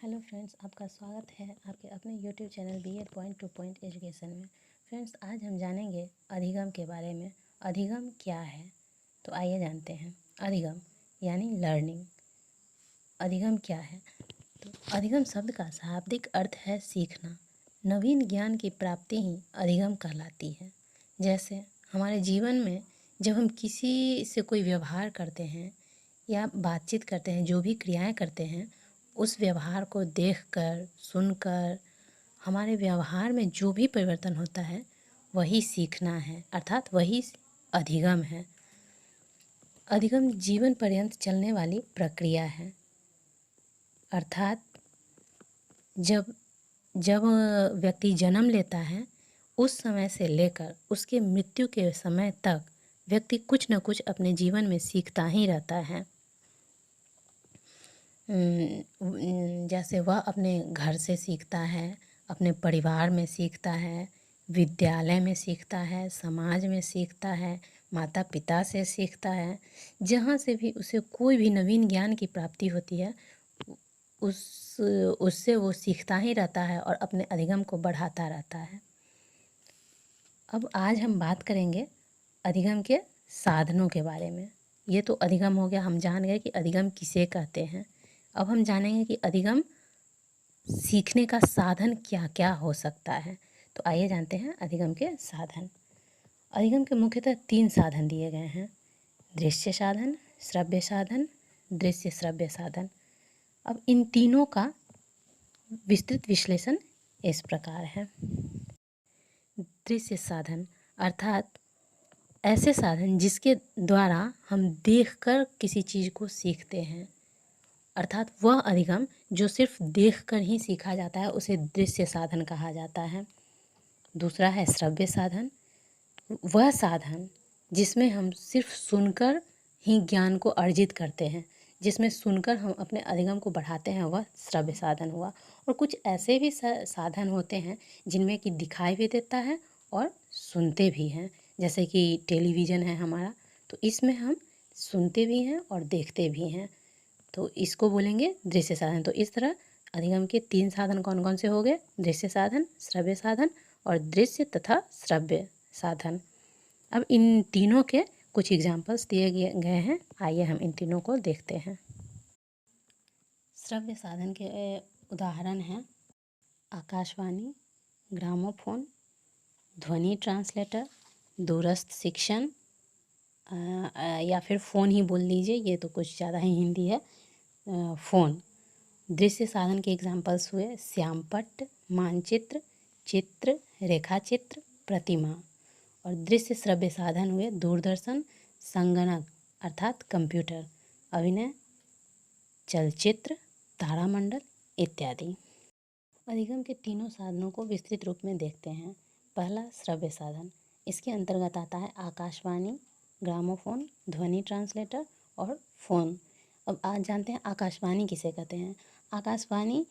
Hello friends, आपका स्वागत है आपके अपने YouTube channel BA point two point education में। फ्रेंड्स, आज हम जानेंगे अधिगम के बारे में। अधिगम क्या है? तो आइए जानते हैं। अधिगम यानी लर्निंग। अधिगम क्या है? तो अधिगम शब्द का शाब्दिक अर्थ है सीखना। नवीन ज्ञान की प्राप्ति ही अधिगम कहलाती है। जैसे हमारे जीवन में जब हम किसी से कोई व्यवहार करते हैं या बातचीत करते हैं, जो भी क्रियाएं करते हैं, उस व्यवहार को देखकर, सुनकर हमारे व्यवहार में जो भी परिवर्तन होता है वही सीखना है, अर्थात वही अधिगम है। अधिगम जीवन पर्यंत चलने वाली प्रक्रिया है। अर्थात जब जब व्यक्ति जन्म लेता है उस समय से लेकर उसके मृत्यु के समय तक व्यक्ति कुछ न कुछ अपने जीवन में सीखता ही रहता है। जैसे वह अपने घर से सीखता है, अपने परिवार में सीखता है, विद्यालय में सीखता है, समाज में सीखता है, माता पिता से सीखता है। जहाँ से भी उसे कोई भी नवीन ज्ञान की प्राप्ति होती है उससे वो सीखता ही रहता है और अपने अधिगम को बढ़ाता रहता है। अब आज हम बात करेंगे अधिगम के साधनों के बारे में। ये तो अधिगम हो गया, हम जान गए कि अधिगम किसे कहते हैं। अब हम जानेंगे कि अधिगम सीखने का साधन क्या क्या हो सकता है। तो आइए जानते हैं अधिगम के साधन। अधिगम के मुख्यतः 3 साधन दिए गए हैं: दृश्य साधन, श्रव्य साधन, दृश्य श्रव्य साधन। अब इन तीनों का विस्तृत विश्लेषण इस प्रकार है। दृश्य साधन अर्थात ऐसे साधन जिसके द्वारा हम देखकर किसी चीज़ को सीखते हैं, अर्थात वह अधिगम जो सिर्फ देखकर ही सीखा जाता है उसे दृश्य साधन कहा जाता है। दूसरा है श्रव्य साधन। वह साधन जिसमें हम सिर्फ सुनकर ही ज्ञान को अर्जित करते हैं, जिसमें सुनकर हम अपने अधिगम को बढ़ाते हैं, वह श्रव्य साधन हुआ। और कुछ ऐसे भी साधन होते हैं जिनमें कि दिखाई भी देता है और सुनते भी हैं, जैसे कि टेलीविज़न है हमारा, तो इसमें हम सुनते भी हैं और देखते भी हैं, तो इसको बोलेंगे दृश्य साधन। तो इस तरह अधिगम के 3 साधन कौन कौन से हो गए? दृश्य साधन, श्रव्य साधन और दृश्य तथा श्रव्य साधन। अब इन तीनों के कुछ एग्जाम्पल्स दिए गए हैं, आइए हम इन तीनों को देखते हैं। श्रव्य साधन के उदाहरण हैं आकाशवाणी, ग्रामोफोन, ध्वनि ट्रांसलेटर, दूरस्थ शिक्षण, या फिर फ़ोन ही बोल लीजिए, ये तो कुछ ज़्यादा ही हिंदी है, फ़ोन। दृश्य साधन के एग्जाम्पल्स हुए श्यामपट्ट, मानचित्र, चित्र, रेखाचित्र, प्रतिमा। और दृश्य श्रव्य साधन हुए दूरदर्शन, संगणक अर्थात कंप्यूटर, अभिनय, चलचित्र, तारामंडल इत्यादि। अधिगम के तीनों साधनों को विस्तृत रूप में देखते हैं। पहला श्रव्य साधन, इसके अंतर्गत आता है आकाशवाणी, ग्रामोफोन, ध्वनि ट्रांसलेटर और फ़ोन। अब आज जानते हैं आकाशवाणी किसे कहते हैं। आकाशवाणी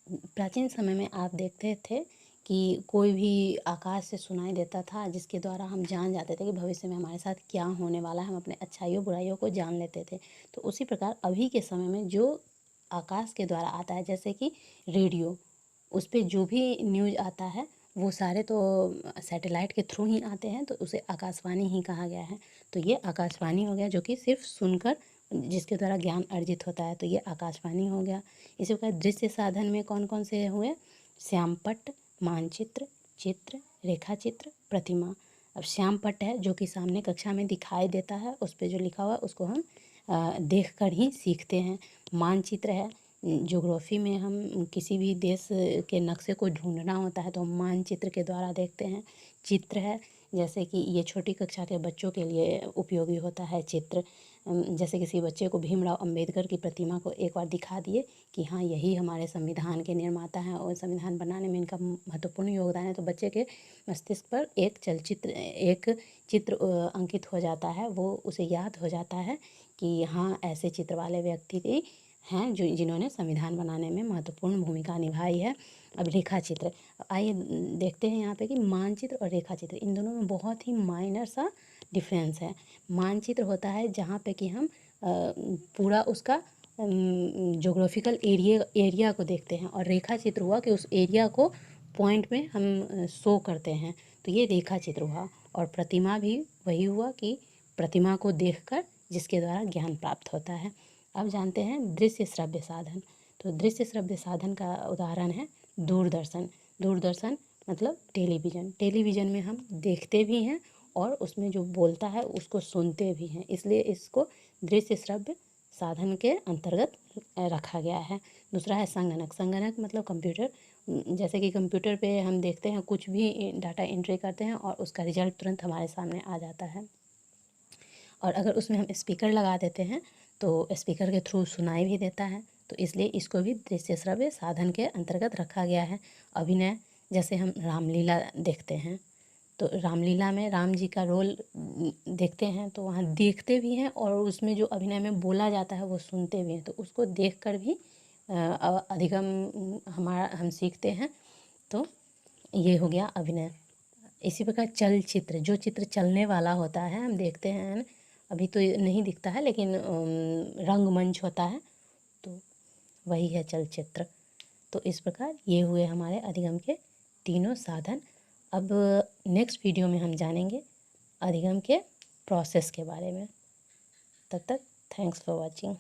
प्राचीन समय में आप देखते थे कि कोई भी आकाश से सुनाई देता था, जिसके द्वारा हम जान जाते थे कि भविष्य में हमारे साथ क्या होने वाला है। हम अपने अच्छाइयों बुराइयों को जान लेते थे। तो उसी प्रकार अभी के समय में जो आकाश के द्वारा आता है, जैसे कि रेडियो, उस पर जो भी न्यूज़ आता है वो सारे तो सैटेलाइट के थ्रू ही आते हैं, तो उसे आकाशवाणी ही कहा गया है। तो ये आकाशवाणी हो गया, जो कि सिर्फ सुनकर जिसके द्वारा ज्ञान अर्जित होता है, तो ये आकाशवाणी हो गया। इसी प्रकार दृश्य साधन में कौन कौन से हुए? श्यामपट्ट, मानचित्र, चित्र, रेखाचित्र, प्रतिमा। अब श्यामपट्ट है जो कि सामने कक्षा में दिखाई देता है, उस पर जो लिखा हुआ है उसको हम देखकर ही सीखते हैं। मानचित्र है, ज्योग्राफी में हम किसी भी देश के नक्शे को ढूंढना होता है तो हम मानचित्र के द्वारा देखते हैं। चित्र है, जैसे कि ये छोटी कक्षा के बच्चों के लिए उपयोगी होता है चित्र। जैसे किसी बच्चे को भीमराव अंबेडकर की प्रतिमा को एक बार दिखा दिए कि हाँ, यही हमारे संविधान के निर्माता हैं और संविधान बनाने में इनका महत्वपूर्ण योगदान है, तो बच्चे के मस्तिष्क पर एक चित्र अंकित हो जाता है। वो उसे याद हो जाता है कि हाँ, ऐसे चित्र वाले व्यक्ति हैं जिन्होंने संविधान बनाने में महत्वपूर्ण भूमिका निभाई है। अब रेखाचित्र, आइए देखते हैं यहाँ पे कि मानचित्र और रेखाचित्र, इन दोनों में बहुत ही माइनर सा डिफरेंस है। मानचित्र होता है जहाँ पे कि हम पूरा उसका जोग्राफिकल एरिया को देखते हैं, और रेखा चित्र हुआ कि उस एरिया को पॉइंट में हम शो करते हैं, तो ये रेखा चित्र हुआ। और प्रतिमा भी वही हुआ कि प्रतिमा को देखकर जिसके द्वारा ज्ञान प्राप्त होता है। अब जानते हैं दृश्य श्रव्य साधन। तो दृश्य श्रव्य साधन का उदाहरण है दूरदर्शन। दूरदर्शन मतलब टेलीविज़न। टेलीविज़न में हम देखते भी हैं और उसमें जो बोलता है उसको सुनते भी हैं, इसलिए इसको दृश्य श्रव्य साधन के अंतर्गत रखा गया है। दूसरा है संगणक। संगणक मतलब कंप्यूटर। जैसे कि कंप्यूटर पे हम देखते हैं, कुछ भी डाटा एंट्री करते हैं और उसका रिजल्ट तुरंत हमारे सामने आ जाता है। और अगर उसमें हम स्पीकर लगा देते हैं तो स्पीकर के थ्रू सुनाई भी देता है, तो इसलिए इसको भी दृश्य श्रव्य साधन के अंतर्गत रखा गया है। अभिनय, जैसे हम रामलीला देखते हैं, तो रामलीला में राम जी का रोल देखते हैं, तो वहाँ देखते भी हैं और उसमें जो अभिनय में बोला जाता है वो सुनते भी हैं, तो उसको देखकर भी अधिगम हम सीखते हैं। तो ये हो गया अभिनय। इसी प्रकार चलचित्र, जो चित्र चलने वाला होता है, हम देखते हैं ना, अभी तो ये नहीं दिखता है लेकिन रंगमंच होता है, तो वही है चलचित्र। तो इस प्रकार ये हुए हमारे अधिगम के तीनों साधन। अब नेक्स्ट वीडियो में हम जानेंगे अधिगम के प्रोसेस के बारे में। तब तक थैंक्स फॉर वॉचिंग।